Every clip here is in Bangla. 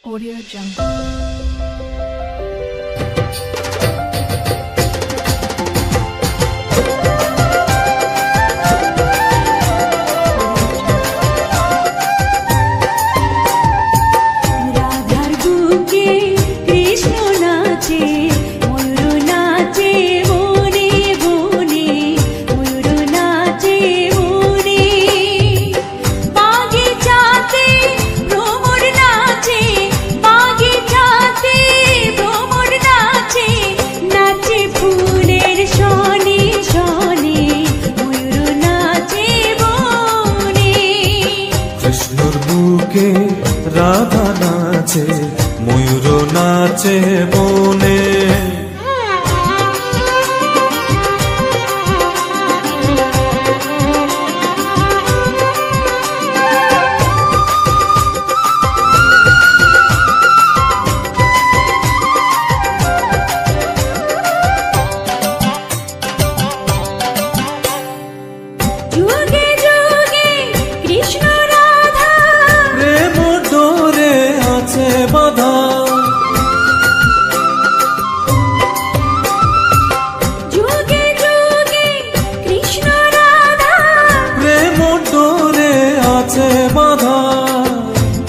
Audio Jungle. কৃষ্ণর বুকে রাধা নাচে, ময়ূর নাচে বনে।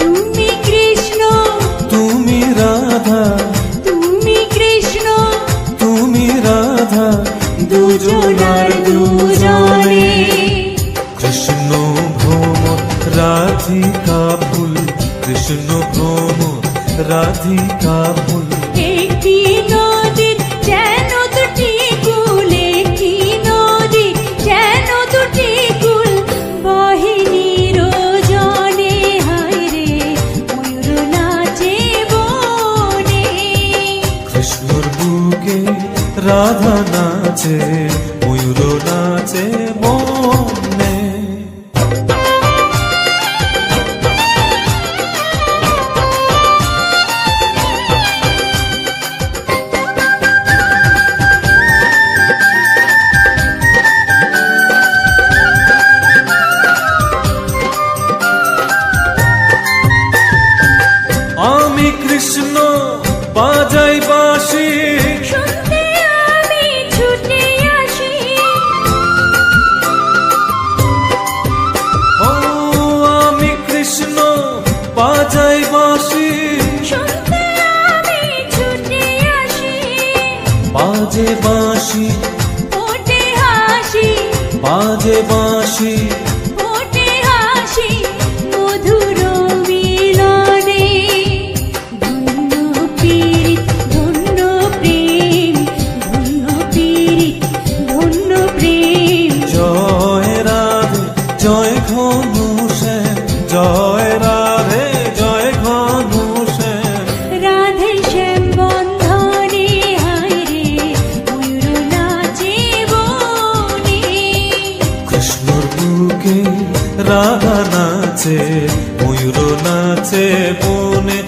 তুমি কৃষ্ণ, তুমি রাধা, তুমি কৃষ্ণ, তুমি রাধা, দুজনার দুজনে। কৃষ্ণ ভ্রমর রাধিকা ফুল, কৃষ্ণ ভ্রমর রাধিকা ফুল। একটি নদীর যেন দুটি কুল, একটি নদীর যেন দুটি কুল, বহে নিরজনে। হায় রে ময়ূর নাচে বনে। কৃষ্ণর বুকে রাধা নাচে, ময়ূর নাচে বনে। আমি কৃষ্ণ বাজাই বাঁশি, শুনতে আমি ছুটে আসি। ও আমি কৃষ্ণ বাজাই বাঁশি, শুনতে আমি ছুটে আসি। বাজে বাঁশি, ফোটে হাসি, বাজে বাঁশি, ফোটে হাসি, মধুর মিলনে। ধন্য পীড়িত, ধন্য প্রেম, ধন্য পীড়িত, ধন্য প্রেম। জয় রাধে জয় ঘনশ্যাম, জয় রাধে জয় ঘনশ্যাম। রাধে শ্যাম বন্ধনে, হায় রে ময়ূর নাচে বনে। কৃষ্ণর বুকে রাধা নাচে, ময়ূর নাচে বনে।